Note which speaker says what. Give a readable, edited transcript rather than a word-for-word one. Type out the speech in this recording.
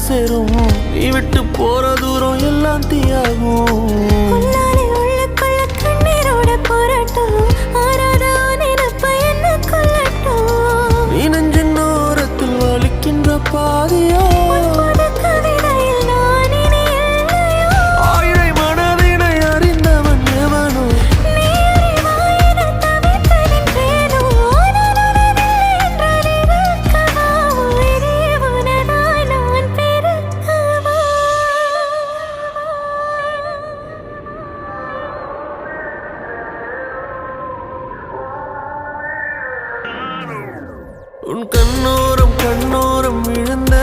Speaker 1: சேரும். நீ விட்டு போற தூரம் எல்லாம் தீயாகும். நீ நெஞ்சின் ஓரத்தில் வலிக்கின்ற பாதியா ஆயிரை மனதினை அறிந்தவன் எவனோ உன் கண்ணோரம் விழுந்த